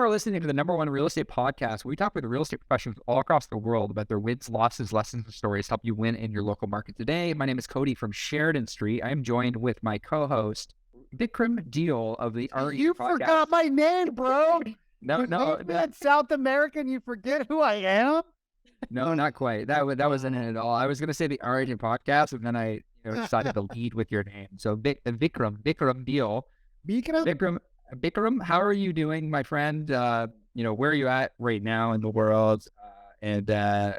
are listening to the #1 real estate podcast. We talk with real estate professionals all across the world about their wins, losses, lessons, and stories to help you win in your local market. Today, my name is Cody from Sheridan Street. I am joined with my co-host, Vikram Deal of the RE You podcast. forgot my name, bro. No, That South American, you forget who I am? no, not quite. That wasn't it at all. I was going to say the Origin podcast, and then I decided to lead with your name. So Vikram Deal. Vikram, how are you doing, my friend? Where are you at right now in the world? I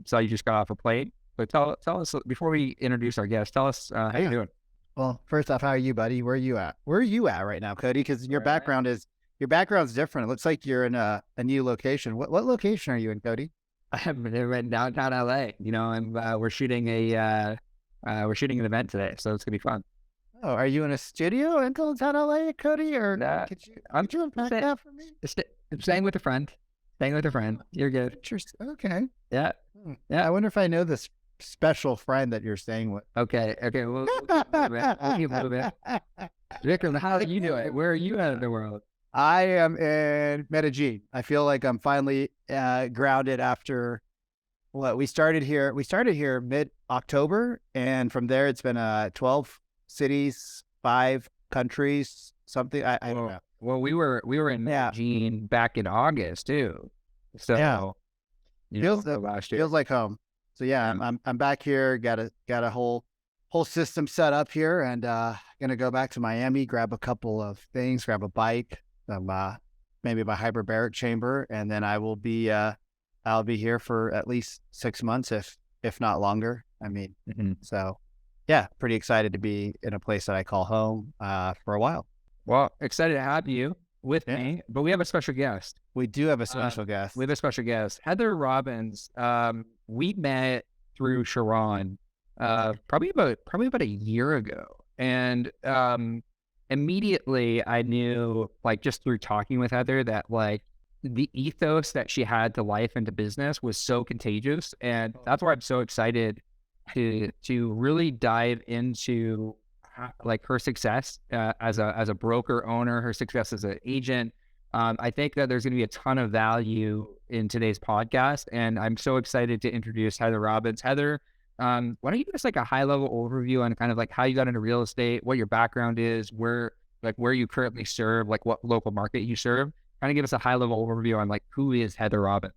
saw you just got off a plane. But tell us, before we introduce our guest, tell us how you doing. Well, first off, how are you, buddy? Where are you at? Where are you at right now, Cody? Because your background's different. It looks like you're in a new location. What location are you in, Cody? I'm in downtown LA. And we're shooting an event today, so it's gonna be fun. Oh, are you in a studio in downtown LA, Cody? Or could you unpack that for me? I'm staying with a friend. You're good. Interesting. Okay. Yeah. I wonder if I know this special friend that you're staying with. Okay. We'll keep a little bit. Vikram, how are you doing? Where are you at in the world? I am in Medellin. I feel like I'm finally grounded after what we started here. We started here mid-October, and from there it's been 12 cities, 5 countries, something. I don't know. Well, we were in Medellin back in August too. So feels like home. So I'm back here. Got a whole system set up here, and gonna go back to Miami, grab a couple of things, grab a bike, maybe my hyperbaric chamber, and then I'll be here for at least 6 months, if not longer. I mean, so yeah, pretty excited to be in a place that I call home for a while. Well, excited to have you with me, but we have a special guest. We do have a special guest. We have a special guest, Heather Robbins. We met through Sharon, probably about a year ago, and immediately I knew, like, just through talking with Heather, that like the ethos that she had to life and to business was so contagious, and that's why I'm so excited to really dive into like her success as a broker owner, her success as an agent. I think that there's going to be a ton of value in today's podcast, and I'm so excited to introduce Heather Robbins. Heather, why don't you give us like a high level overview on kind of like how you got into real estate, what your background is, where you currently serve, like what local market you serve. Kind of give us a high level overview on like who is Heather Robbins.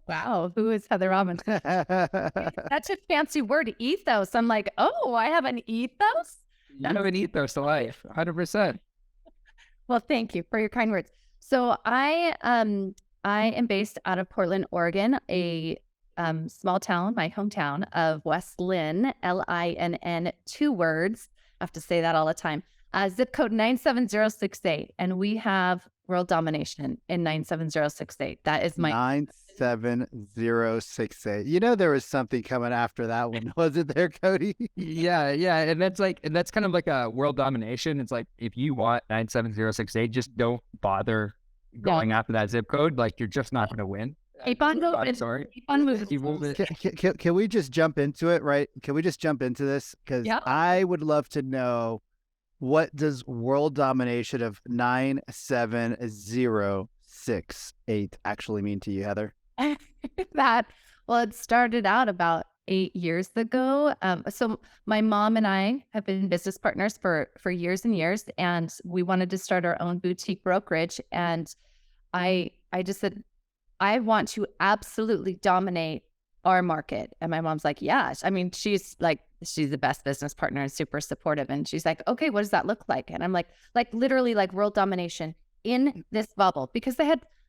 Wow, who is Heather Robbins? That's a fancy word, ethos. I'm like, oh, I have an ethos? You have an ethos to life, 100%. Well, thank you for your kind words. So I am based out of Portland, Oregon, a small town, my hometown of West Linn, Linn, 2 words. I have to say that all the time. Zip code 97068, and we have world domination in 97068. That is my 97068. You know, there was something coming after that one, wasn't there, Cody? Yeah, and that's kind of like a world domination. It's like, if you want 97068, just don't bother going after that zip code. Like, you're just not going to win. Keep on moving. I'm sorry. Keep on moving. Can we just jump into it, right? Can we just jump into this? Because I would love to know, what does world domination of 97068 actually mean to you, Heather? Well, it started out about 8 years ago. So my mom and I have been business partners for years and years, and we wanted to start our own boutique brokerage. And I just said, I want to absolutely dominate our market. And my mom's like, yeah. I mean, she's the best business partner and super supportive. And she's like, okay, what does that look like? And I'm like literally like world domination in this bubble, because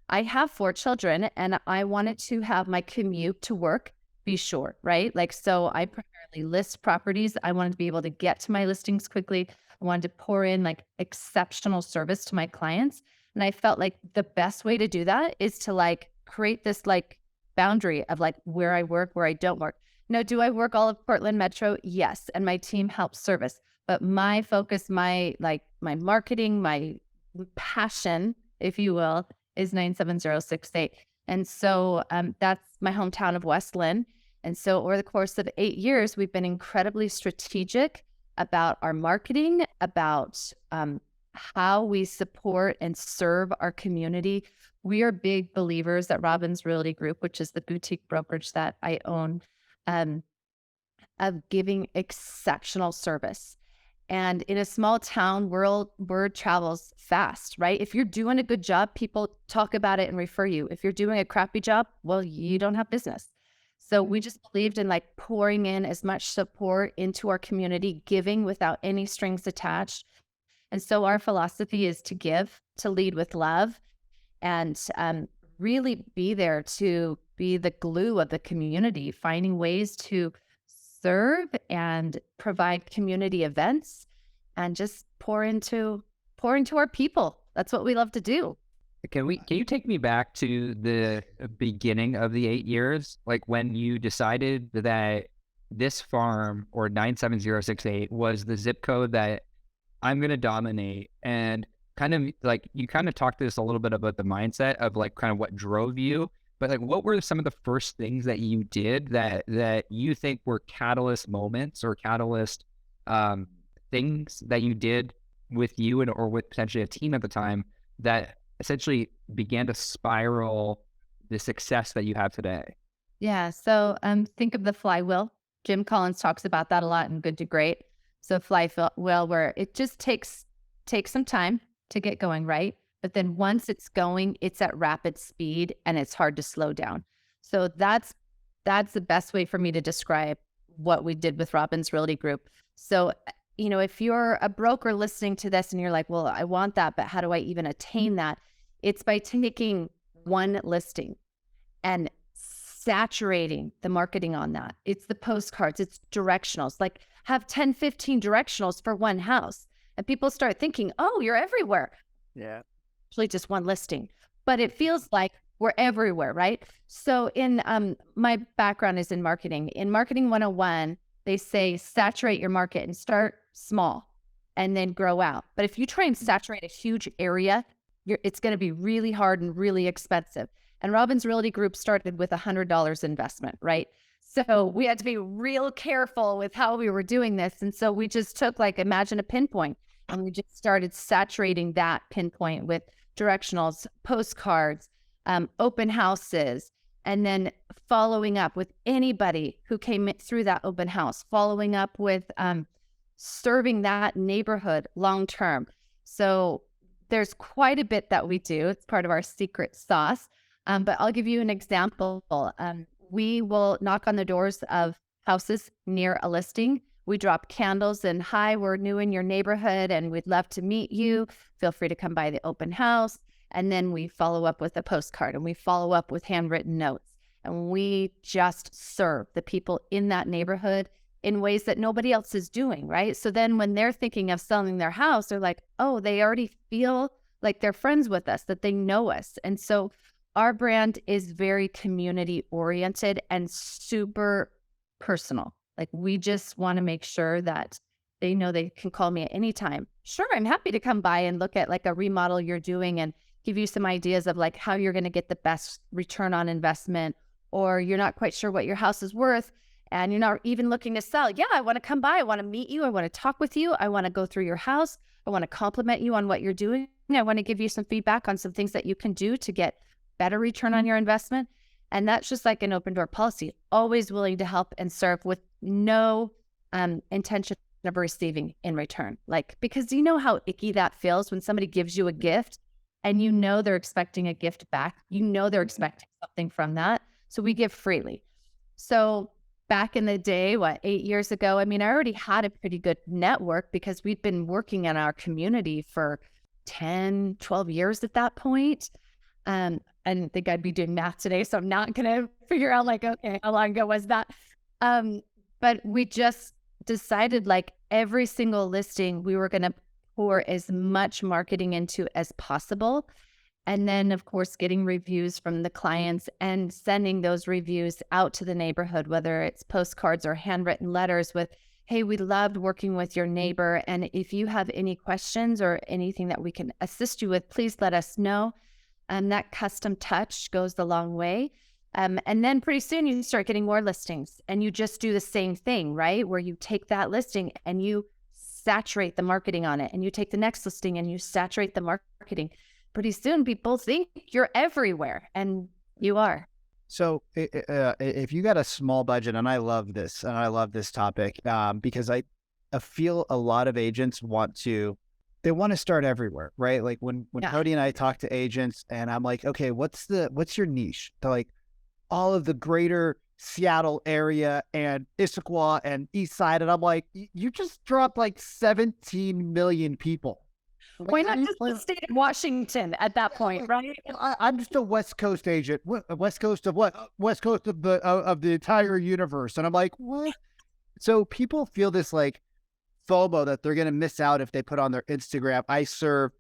I have 4 children, and I wanted to have my commute to work be short, right? Like, so I primarily list properties. I wanted to be able to get to my listings quickly. I wanted to pour in like exceptional service to my clients. And I felt like the best way to do that is to like create this like boundary of like where I work, where I don't work. Now, do I work all of Portland Metro? Yes. And my team helps service. But my focus, my marketing, my passion, if you will, is 97068. And so that's my hometown of West Linn. And so over the course of 8 years, we've been incredibly strategic about our marketing, about how we support and serve our community. We are big believers at Robbins Realty Group, which is the boutique brokerage that I own, um, of giving exceptional service. And in a small town, word travels fast, right? If you're doing a good job, people talk about it and refer you. If you're doing a crappy job, well, you don't have business. So we just believed in like pouring in as much support into our community, giving without any strings attached. And so our philosophy is to give, to lead with love, and really be there to be the glue of the community, finding ways to serve and provide community events and just pour into our people. That's what we love to do. Can you take me back to the beginning of the 8 years? Like when you decided that this farm or 97068 was the zip code that I'm going to dominate, and kind of like, you kind of talked to us a little bit about the mindset of like kind of what drove you, but like, what were some of the first things that you did that you think were catalyst moments or catalyst things that you did with you and or with potentially a team at the time that essentially began to spiral the success that you have today? Yeah. So think of the flywheel. Jim Collins talks about that a lot in Good to Great. So flywheel, where it just takes some time to get going, right? But then once it's going, it's at rapid speed and it's hard to slow down. So that's the best way for me to describe what we did with Robbins Realty Group. So, if you're a broker listening to this and you're like, well, I want that, but how do I even attain that? It's by taking one listing and saturating the marketing on that. It's the postcards, it's directionals, like have 10, 15 directionals for one house. And people start thinking, oh, you're everywhere. Yeah. Actually just one listing, but it feels like we're everywhere, right? So in my background is in marketing. In Marketing 101, they say saturate your market and start small and then grow out. But if you try and saturate a huge area, it's going to be really hard and really expensive. And Robbins Realty Group started with $100 investment, right? So we had to be real careful with how we were doing this. And so we just took, like, imagine a pinpoint, and we just started saturating that pinpoint with directionals, postcards, open houses, and then following up with anybody who came through that open house, following up with serving that neighborhood long term. So there's quite a bit that we do. It's part of our secret sauce. But I'll give you an example. We will knock on the doors of houses near a listing. We drop candles and, hi, we're new in your neighborhood and we'd love to meet you. Feel free to come by the open house. And then we follow up with a postcard and we follow up with handwritten notes. And we just serve the people in that neighborhood in ways that nobody else is doing, right? So then when they're thinking of selling their house, they're like, oh, they already feel like they're friends with us, that they know us. And so our brand is very community oriented and super personal. Like, we just want to make sure that they know they can call me at any time. Sure, I'm happy to come by and look at like a remodel you're doing and give you some ideas of like how you're going to get the best return on investment, or you're not quite sure what your house is worth and you're not even looking to sell. Yeah, I want to come by. I want to meet you. I want to talk with you. I want to go through your house. I want to compliment you on what you're doing. I want to give you some feedback on some things that you can do to get better return on your investment. And that's just like an open door policy, always willing to help and serve with no intention of receiving in return. Like, because you know how icky that feels when somebody gives you a gift and you know they're expecting a gift back. You know they're expecting something from that. So we give freely. So back in the day, 8 years ago, I mean, I already had a pretty good network because we'd been working in our community for 10, 12 years at that point. I didn't think I'd be doing math today, so I'm not going to figure out like, okay, how long ago was that? But we just decided like every single listing we were going to pour as much marketing into as possible. And then, of course, getting reviews from the clients and sending those reviews out to the neighborhood, whether it's postcards or handwritten letters with, hey, we loved working with your neighbor. And if you have any questions or anything that we can assist you with, please let us know. And that custom touch goes a long way. And then pretty soon you start getting more listings and you just do the same thing, right? Where you take that listing and you saturate the marketing on it, and you take the next listing and you saturate the marketing. Pretty soon people think you're everywhere, and you are. So if you got a small budget, and I love this, and I love this topic, because I feel a lot of agents they want to start everywhere, right? Like when Cody and I talk to agents, and I'm like, okay, what's your niche? They're like, all of the greater Seattle area and Issaquah and East Side. And I'm like, you just dropped like 17 million people. Why not just the state of Washington at that point, right? I'm just a West Coast agent. West Coast of what? West Coast of the entire universe. And I'm like, what? So people feel this like FOMO that they're going to miss out if they put on their Instagram, I serve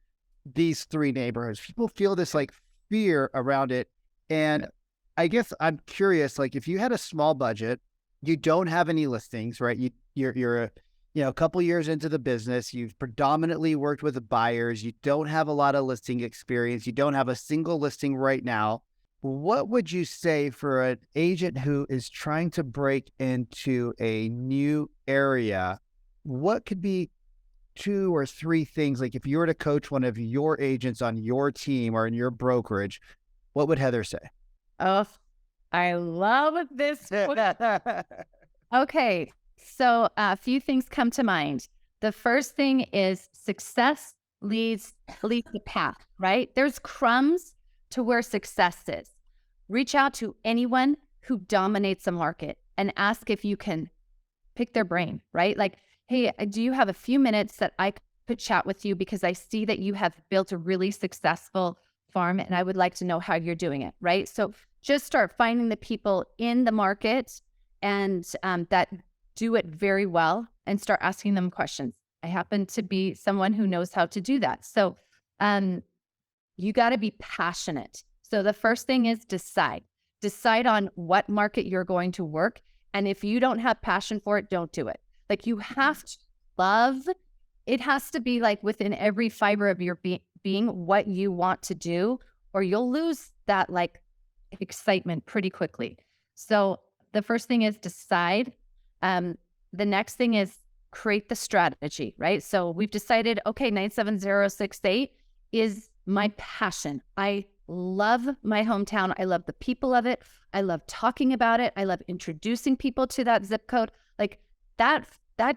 these 3 neighborhoods. People feel this like fear around it. And I guess I'm curious, like if you had a small budget, you don't have any listings, right? You're a couple years into the business, you've predominantly worked with the buyers, you don't have a lot of listing experience, you don't have a single listing right now. What would you say for an agent who is trying to break into a new area? What could be 2 or 3 things, like if you were to coach one of your agents on your team or in your brokerage, what would Heather say? Oh, I love this. Okay, so a few things come to mind. The first thing is success leads the path, right? There's crumbs to where success is. Reach out to anyone who dominates a market and ask if you can pick their brain, right? Like, hey, do you have a few minutes that I could chat with you, because I see that you have built a really successful farm and I would like to know how you're doing it, right? So just start finding the people in the market and that do it very well, and start asking them questions. I happen to be someone who knows how to do that. So you got to be passionate. So the first thing is decide on what market you're going to work. And if you don't have passion for it, don't do it. Like you have to love, it has to be like within every fiber of your being what you want to do, or you'll lose that like excitement pretty quickly. So the first thing is decide. The next thing is create the strategy, right? So we've decided, okay, 97068 is my passion. I love my hometown. I love the people of it. I love talking about it. I love introducing people to that zip code. Like that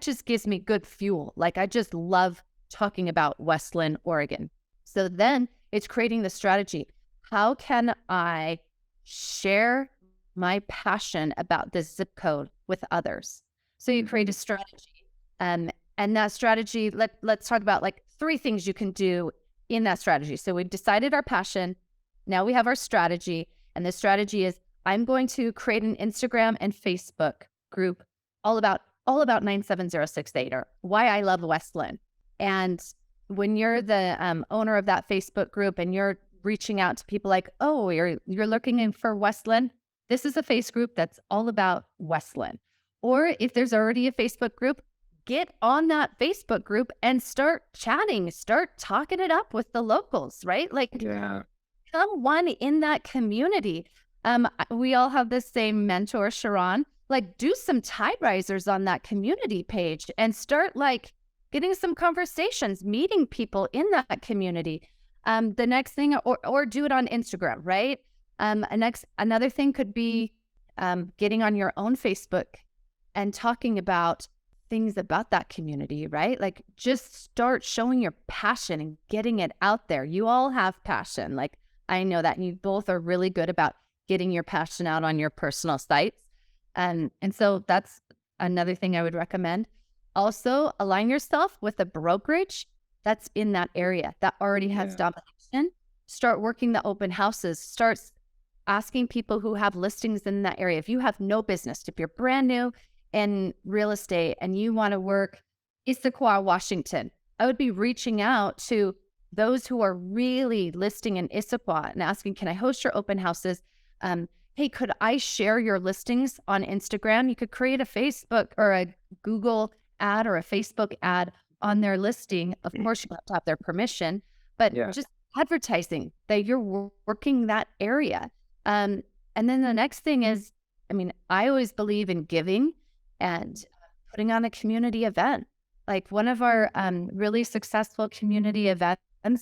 just gives me good fuel. Like I just love talking about Westland, Oregon. So then it's creating the strategy. How can I share my passion about this zip code with others? So you create a strategy. And that strategy, let's talk about like 3 things you can do in that strategy. So we've decided our passion. Now we have our strategy. And the strategy is I'm going to create an Instagram and Facebook group all about 97068, or why I love Westland. And when you're the owner of that Facebook group and you're reaching out to people like, oh, you're looking in for Westland, this is a face group that's all about Westland. Or if there's already a Facebook group, get on that Facebook group and start chatting, start talking it up with the locals, right? Like become one in that community. We all have the same mentor, Sharon. Like do some tide risers on that community page and start like getting some conversations, meeting people in that community. The next thing, or do it on Instagram, right? Another thing could be getting on your own Facebook and talking about things about that community, right? Like just start showing your passion and getting it out there. You all have passion. Like I know that, and you both are really good about getting your passion out on your personal sites. And so that's another thing I would recommend. Also, align yourself with a brokerage that's in that area that already has domination. Start working the open houses. Start asking people who have listings in that area. If you have no business, if you're brand new in real estate and you want to work Issaquah, Washington, I would be reaching out to those who are really listing in Issaquah and asking, can I host your open houses? Hey, could I share your listings on Instagram? You could create a Facebook or a Google ad or a Facebook ad on their listing. Of course, you have to have their permission, but just advertising that you're working that area. And then the next thing is, I mean, I always believe in giving and putting on a community event. Like one of our really successful community events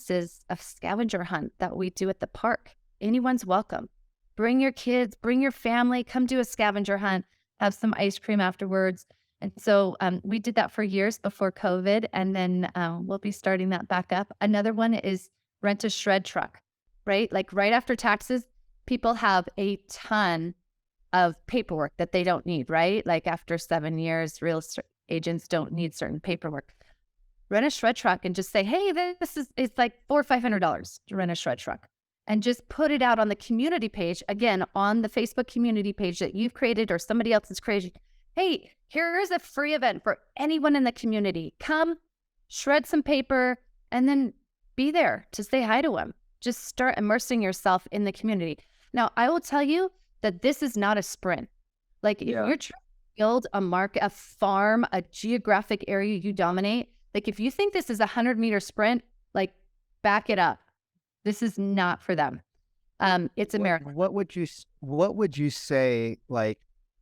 is a scavenger hunt that we do at the park. Anyone's welcome. Bring your kids, bring your family, come do a scavenger hunt, have some ice cream afterwards. And so we did that for years before COVID, and then we'll be starting that back up. Another one is rent a shred truck, right? Like right after taxes, people have a ton of paperwork that they don't need, right? Like after 7 years, real estate agents don't need certain paperwork. Rent a shred truck and just say, hey, it's like $400 or $500 to rent a shred truck. And just put it out on the community page, again, on the Facebook community page that you've created or somebody else has created. Hey, here's a free event for anyone in the community. Come, shred some paper, and then be there to say hi to them. Just start immersing yourself in the community. Now, I will tell you that this is not a sprint. Like if you're trying to build a market, a farm, a geographic area you dominate, like if you think this is a 100-meter sprint, like back it up. This is not for them. It's a marathon. What would you say, like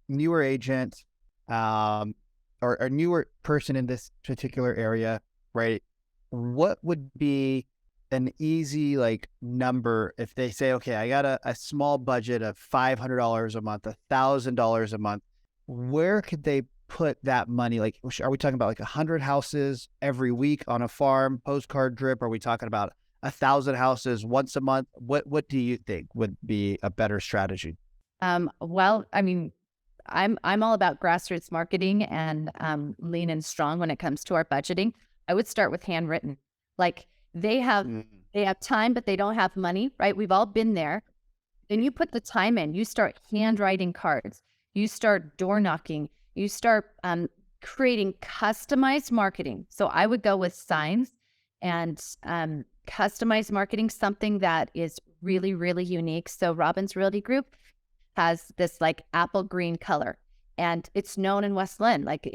newer agent, or a newer person in this particular area, right? What would be an easy like number if they say, okay, I got a small budget of $500 a month, $1,000 a month. Where could they put that money? Like, are we talking about like 100 houses every week on a farm, postcard drip? Are we talking about 1,000 houses once a month? What do you think would be a better strategy? Well, I mean, I'm all about grassroots marketing and lean and strong when it comes to our budgeting. I would start with handwritten. Like they have time, but they don't have money, right? We've all been there. Then you put the time in. You start handwriting cards. You start door knocking. You start creating customized marketing. So I would go with signs and customized marketing, something that is really, really unique. So Robbins Realty Group has this like apple green color, and it's known in West Lynn. Like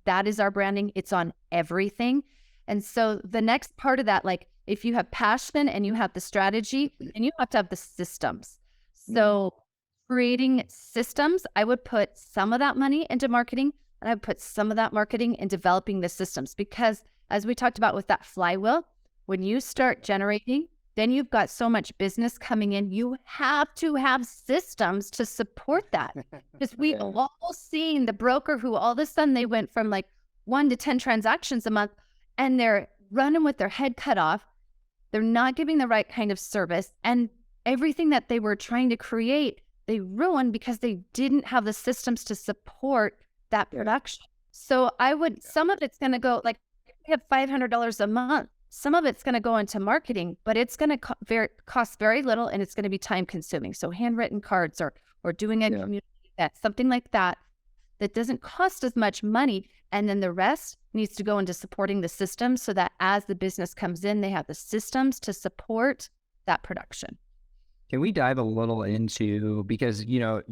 that is our branding. It's on everything. And so the next part of that, like if you have passion and you have the strategy, and you have to have the systems. So creating systems, I would put some of that money into marketing, and I would put some of that marketing in developing the systems, because as we talked about with that flywheel, when you start generating, then you've got so much business coming in. You have to have systems to support that. Because we've all seen the broker who all of a sudden they went from like 1 to 10 transactions a month, and they're running with their head cut off. They're not giving the right kind of service. And everything that they were trying to create, they ruined because they didn't have the systems to support that production. So some of it's going to go, like we have $500 a month. Some of it's going to go into marketing, but it's going to cost very little, and it's going to be time consuming. So handwritten cards or doing a community event, something like that doesn't cost as much money. And then the rest needs to go into supporting the systems so that as the business comes in, they have the systems to support that production. Can we dive a little into, because, you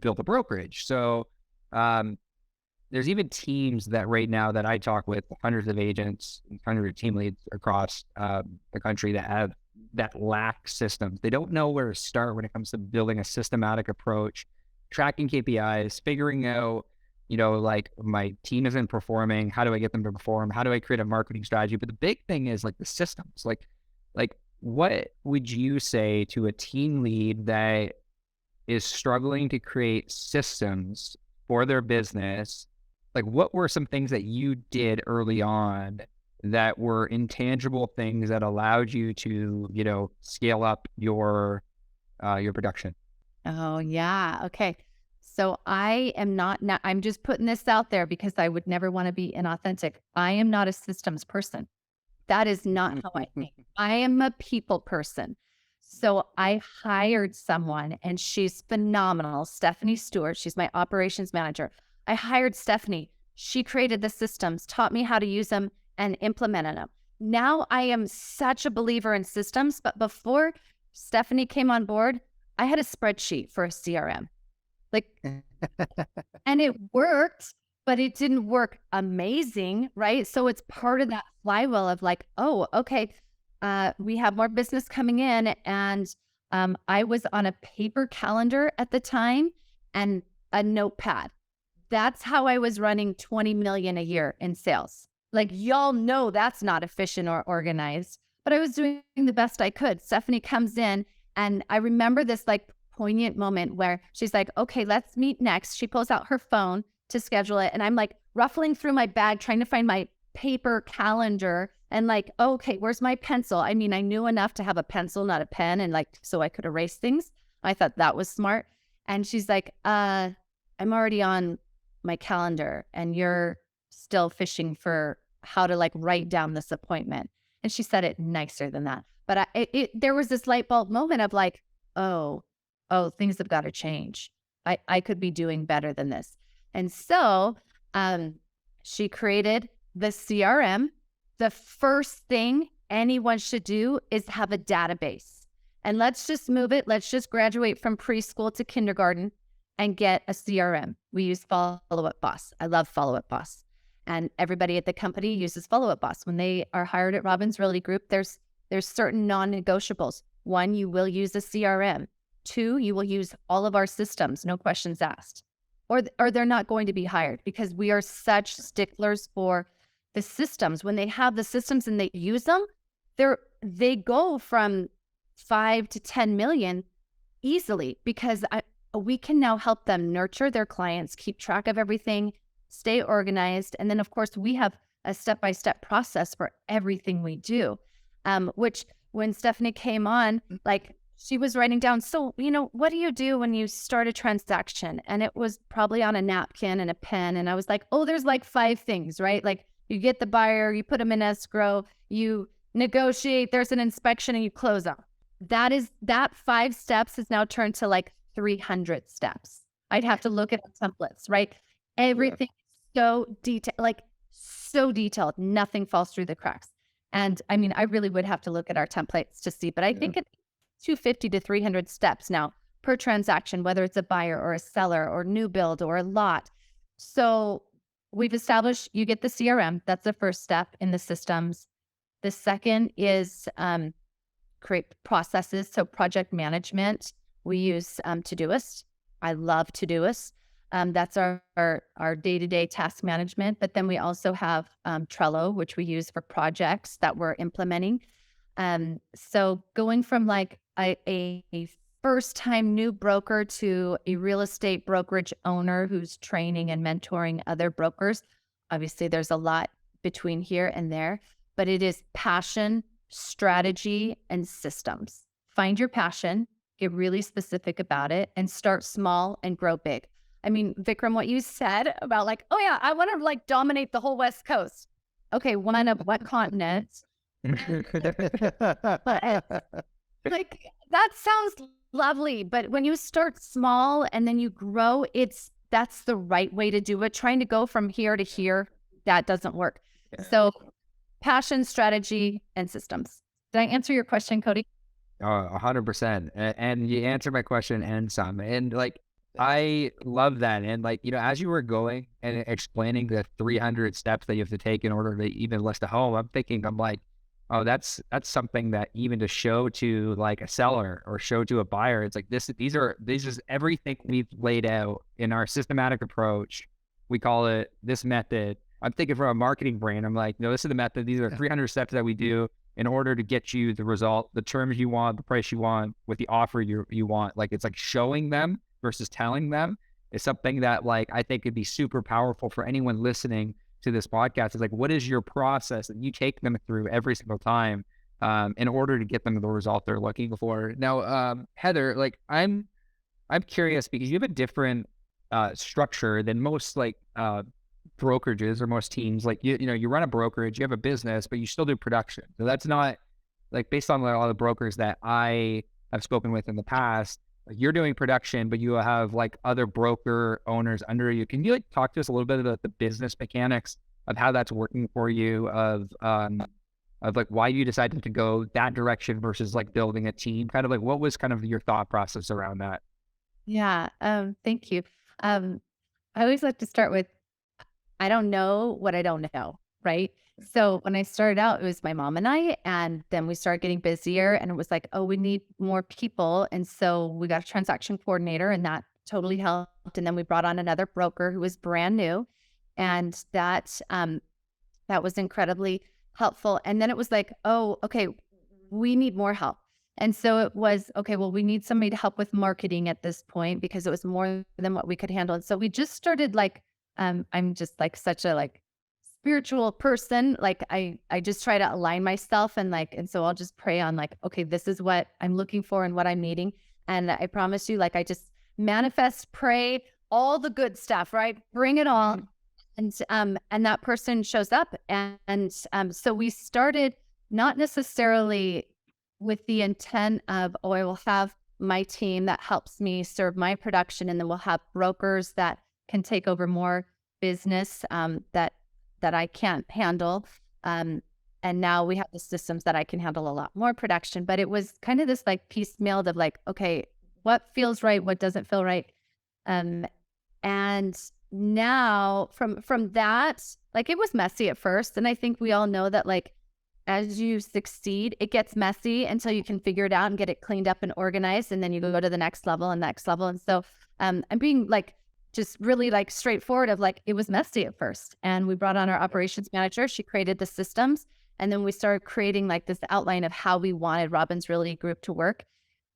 built a brokerage. So there's even teams that right now that I talk with, hundreds of agents, hundreds of team leads across the country that lack systems. They don't know where to start when it comes to building a systematic approach, tracking KPIs, figuring out, like my team isn't performing. How do I get them to perform? How do I create a marketing strategy? But the big thing is like the systems. Like what would you say to a team lead that is struggling to create systems for their business? Like, what were some things that you did early on that were intangible things that allowed you to, scale up your production? Oh, yeah. Okay. So I am I'm just putting this out there because I would never want to be inauthentic. I am not a systems person. That is not how I think. I am a people person. So I hired someone, and she's phenomenal. Stephanie Stewart. She's my operations manager. I hired Stephanie. She created the systems, taught me how to use them, and implemented them. Now I am such a believer in systems, but before Stephanie came on board, I had a spreadsheet for a CRM. And it worked, but it didn't work amazing, right? So it's part of that flywheel of like, oh, okay, we have more business coming in. And I was on a paper calendar at the time and a notepad. That's how I was running 20 million a year in sales. Like, y'all know that's not efficient or organized, but I was doing the best I could. Stephanie comes in, and I remember this like poignant moment where she's like, okay, let's meet next. She pulls out her phone to schedule it. And I'm like ruffling through my bag, trying to find my paper calendar and like, okay, where's my pencil? I mean, I knew enough to have a pencil, not a pen. And like, so I could erase things. I thought that was smart. And she's like, I'm already on my calendar and you're still fishing for how to like write down this appointment. And she said it nicer than that. But there was this light bulb moment of like, oh, things have got to change. I could be doing better than this. And so she created the CRM. The first thing anyone should do is have a database. And let's just move it. Let's just graduate from preschool to kindergarten and get a CRM. We use Follow Up Boss. I love Follow Up Boss. And everybody at the company uses Follow Up Boss. When they are hired at Robbins Realty Group, there's certain non-negotiables. 1, you will use a CRM. 2, you will use all of our systems, no questions asked. Or they're not going to be hired because we are such sticklers for the systems. When they have the systems and they use them, they go from 5 to 10 million easily because we can now help them nurture their clients, keep track of everything, stay organized. And then, of course, we have a step-by-step process for everything we do, which when Stephanie came on, like she was writing down, so, what do you do when you start a transaction? And it was probably on a napkin and a pen. And I was like, oh, there's like 5 things, right? Like you get the buyer, you put them in escrow, you negotiate, there's an inspection, and you close them. That 5 steps has now turned to like 300 steps. I'd have to look at templates, right? Everything so detailed, nothing falls through the cracks. And I mean, I really would have to look at our templates to see, but I think it's 250 to 300 steps now per transaction, whether it's a buyer or a seller or new build or a lot. So we've established you get the CRM. That's the first step in the systems. The second is create processes. So project management, we use Todoist. I love Todoist. That's our day-to-day task management. But then we also have Trello, which we use for projects that we're implementing. So going from like a first-time new broker to a real estate brokerage owner who's training and mentoring other brokers, obviously there's a lot between here and there, but it is passion, strategy, and systems. Find your passion, get really specific about it, and start small and grow big. I mean, Vikram, what you said about like, oh yeah, I want to like dominate the whole West Coast. Okay, one of what continents? Like that sounds lovely, but when you start small and then you grow, that's the right way to do it. Trying to go from here to here, that doesn't work. So passion, strategy, and systems. Did I answer your question, Cody? 100%. And you answered my question and some. And like, I love that. And like, as you were going and explaining the 300 steps that you have to take in order to even list a home, I'm like, oh, that's something that even to show to like a seller or show to a buyer, it's like these is everything we've laid out in our systematic approach. We call it this method. I'm thinking from a marketing brand. I'm like, no, this is the method. These are 300 steps that we do in order to get you the result, the terms you want, the price you want, with the offer you want. Like, it's like showing them versus telling them is something that like I think could be super powerful for anyone listening to this podcast. Is like, what is your process that you take them through every single time in order to get them the result they're looking for? Now, Heather, like I'm curious because you have a different structure than most like brokerages or most teams. Like you run a brokerage, you have a business, but you still do production. So that's not like, based on a lot of the brokers that I have spoken with in the past, like you're doing production, but you have like other broker owners under you. Can you like talk to us a little bit about the business mechanics of how that's working for you, of like why you decided to go that direction versus like building a team? Kind of like, what was kind of your thought process around that? Yeah. Thank you. I always like to start with, I don't know what I don't know, right? So when I started out, it was my mom and I, and then we started getting busier and it was like, oh, we need more people. And so we got a transaction coordinator and that totally helped. And then we brought on another broker who was brand new, and that That was incredibly helpful. And then it was like, oh, okay, we need more help. And so it was, okay, well, we need somebody to help with marketing at this point because it was more than what we could handle. And so we just started like, I'm just like such a like spiritual person. Like I just try to align myself and so I'll just pray on like, okay, this is what I'm looking for and what I'm needing. And I promise you, like, I just manifest, pray, all the good stuff, right? Bring it all. And that person shows up. So we started not necessarily with the intent of, oh, I will have my team that helps me serve my production. And then we'll have brokers that can take over more business that I can't handle. And now we have the systems that I can handle a lot more production. But it was kind of this like piecemeal of like, okay, what feels right? What doesn't feel right? And now from that, like it was messy at first. And I think we all know that like, as you succeed, it gets messy until you can figure it out and get it cleaned up and organized. And then you go to the next level and next level. And so I'm being like, just really like straightforward of like, it was messy at first. And we brought on our operations manager. She created the systems. And then we started creating like this outline of how we wanted Robbins Realty Group to work.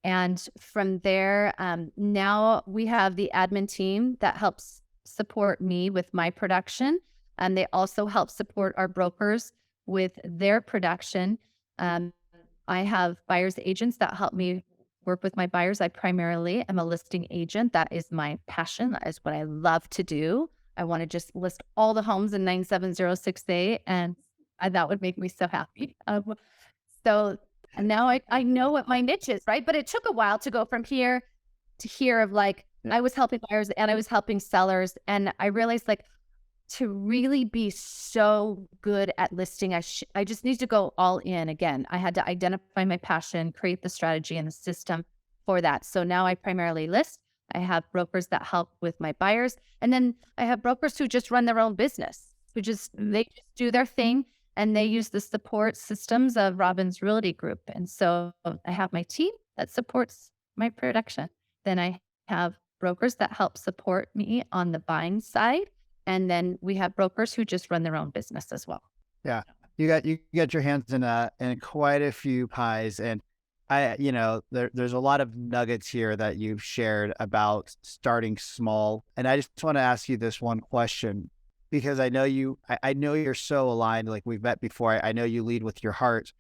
And from there, now we have the admin team that helps support me with my production. And they also help support our brokers with their production. I have buyer's agents that help me work with my buyers. I primarily am a listing agent. That is my passion. That is what I love to do. I want to just list all the homes in 97068, and that would make me so happy. So now I know what my niche is, right? But it took a while to go from here to here of like, I was helping buyers and I was helping sellers. And I realized like, to really be so good at listing, I just need to go all in again. I had to identify my passion, create the strategy and the system for that. So now I primarily list. I have brokers that help with my buyers. And then I have brokers who just run their own business, they just do their thing and they use the support systems of Robbins Realty Group. And so I have my team that supports my production. Then I have brokers that help support me on the buying side. And then we have brokers who just run their own business as well. Yeah. You got your hands in quite a few pies. And there's a lot of nuggets here that you've shared about starting small. And I just want to ask you this one question, because I know you're so aligned. Like we've met before. I know you lead with your heart.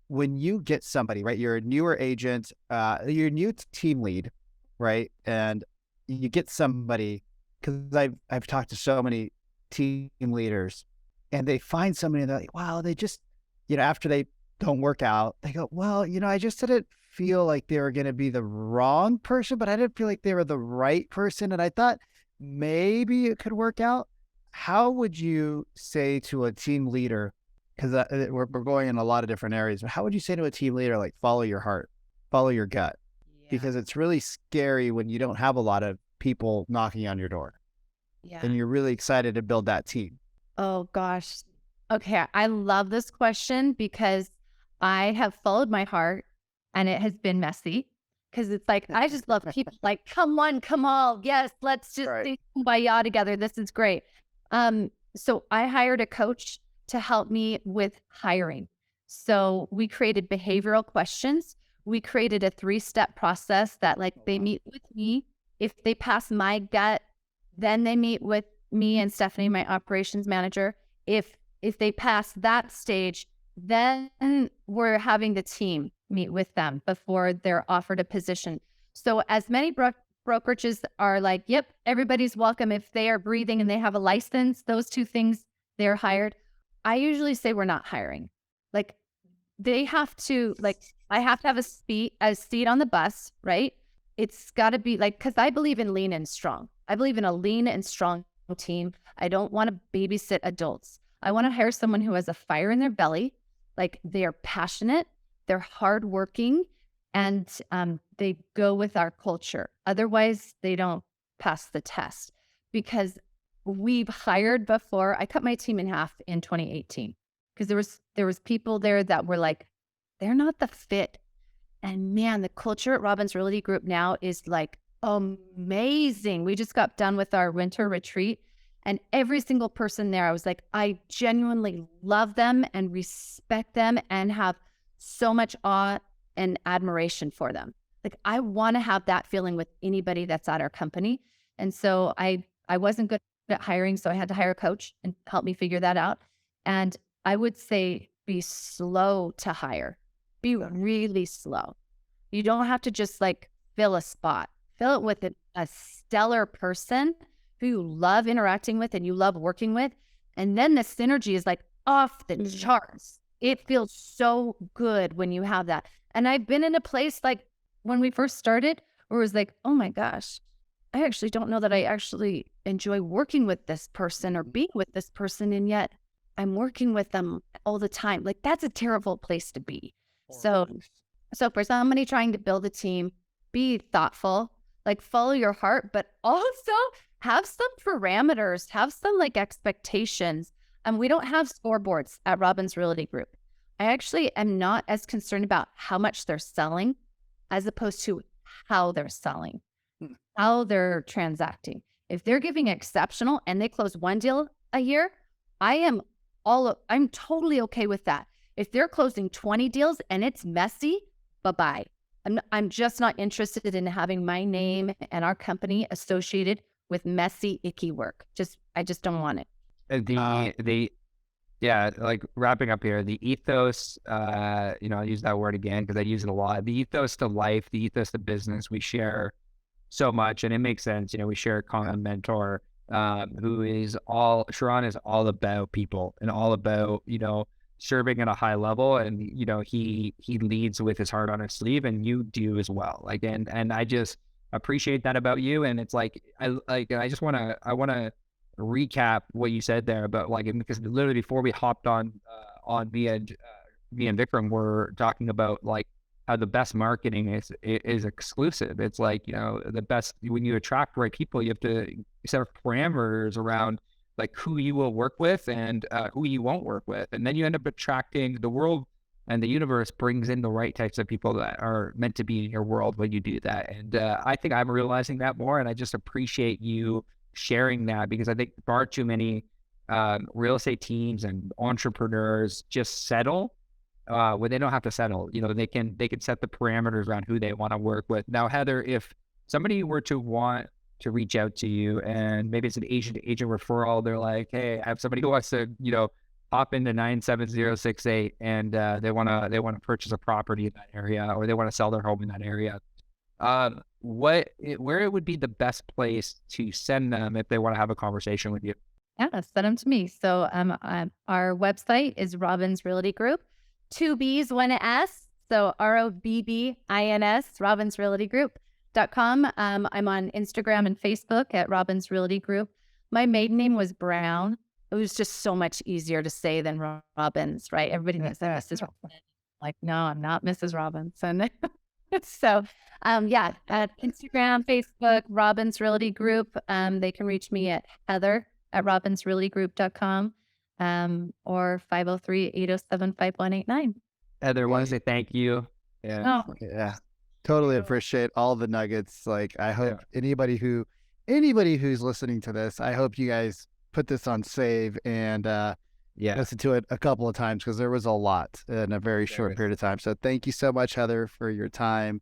When you get somebody, right, you're a newer agent, you're a new team lead, right? And you get somebody, because I've talked to so many team leaders and they find somebody and they're like, wow, they just, after they don't work out, they go, well, I just didn't feel like they were going to be the wrong person, but I didn't feel like they were the right person. And I thought maybe it could work out. How would you say to a team leader, because we're going in a lot of different areas, but how would you say to a team leader, like, follow your heart, follow your gut? Yeah. Because it's really scary when you don't have a lot of people knocking on your door. Yeah. And you're really excited to build that team. Oh gosh. Okay. I love this question because I have followed my heart and it has been messy because it's like, I just love people like, come on, come all. Yes. Let's just sing Kumbaya together. This is great. So I hired a coach to help me with hiring. So we created behavioral questions. We created a 3-step process that like they meet with me. If they pass my gut, then they meet with me and Stephanie, my operations manager. If they pass that stage, then we're having the team meet with them before they're offered a position. So as many brokerages are like, yep, everybody's welcome if they are breathing and they have a license, those 2 things, they're hired. I usually say we're not hiring. Like they have to, like, I have to have a seat on the bus, right? It's got to be like, because I believe in lean and strong. I believe in a lean and strong team. I don't want to babysit adults. I want to hire someone who has a fire in their belly, like they are passionate, they're hardworking, and they go with our culture. Otherwise, they don't pass the test. Because we've hired before. I cut my team in half in 2018 because there was people there that were like, they're not the fit. And man, the culture at Robbins Realty Group now is like amazing. We just got done with our winter retreat And every single person there, I was like, I genuinely love them and respect them and have so much awe and admiration for them. Like, I want to have that feeling with anybody that's at our company. And so I wasn't good at hiring, so I had to hire a coach and help me figure that out. And I would say be slow to hire. Be really slow. You don't have to just like fill a spot. Fill it with a stellar person who you love interacting with and you love working with. And then the synergy is like off the charts. It feels so good when you have that. And I've been in a place like when we first started where it was like, oh my gosh, I actually don't know that I actually enjoy working with this person or being with this person. And yet I'm working with them all the time. Like, that's a terrible place to be. So for somebody trying to build a team, be thoughtful, like follow your heart, but also have some parameters, have some like expectations. And we don't have scoreboards at Robbins Realty Group. I actually am not as concerned about how much they're selling as opposed to how they're selling, how they're transacting. If they're giving exceptional and they close one deal a year, I'm totally okay with that. If they're closing 20 deals and it's messy, bye-bye. I'm just not interested in having my name and our company associated with messy, icky work. I just don't want it. Yeah, like wrapping up here, the ethos, I use that word again because I use it a lot. The ethos to life, the ethos to business, we share so much, and it makes sense. We share a common mentor, Sharon is all about people and all about, serving at a high level. And, he leads with his heart on his sleeve, and you do as well. Like, and I just appreciate that about you. And it's like, I want to recap what you said there about because literally before we hopped on me and Vikram were talking about like how the best marketing is exclusive. It's like, the best, when you attract the right people, you have to set parameters around like who you will work with and who you won't work with. And then you end up attracting the world, and the universe brings in the right types of people that are meant to be in your world when you do that. And I think I'm realizing that more, and I just appreciate you sharing that, because I think far too many real estate teams and entrepreneurs just settle when they don't have to settle. They can set the parameters around who they want to work with. Now, Heather, if somebody were to want to reach out to you, and maybe it's an agent to agent referral, they're like, hey, I have somebody who wants to, hop into 97068 and they want to purchase a property in that area, or they want to sell their home in that area. Where it would be the best place to send them if they want to have a conversation with you? Yeah, send them to me. So our website is Robbins Realty Group, 2 B's, 1 S. So ROBBINS, robbinsrealtygroup.com. I'm on Instagram and Facebook at Robbins Realty Group. My maiden name was Brown. It was just so much easier to say than Robbins, right? Everybody thinks that Mrs. Robbins. Like, no, I'm not Mrs. Robinson. So, at Instagram, Facebook, Robbins Realty Group. They can reach me at Heather at robbinsrealtygroup.com or 503-807-5189. Heather, I want to say thank you. Yeah. Oh. Yeah. Totally appreciate all the nuggets. Like, I hope anybody who's listening to this, I hope you guys put this on save and listen to it a couple of times, because there was a lot in a very short period of time. So thank you so much, Heather, for your time,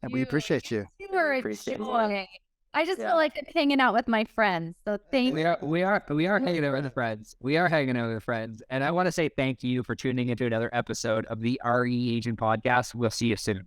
and we appreciate you. You were a joy. I just feel like I'm hanging out with my friends. So thank you. We are hanging out with friends. We are hanging out with friends. And I want to say thank you for tuning into another episode of the RE Agent Podcast. We'll see you soon.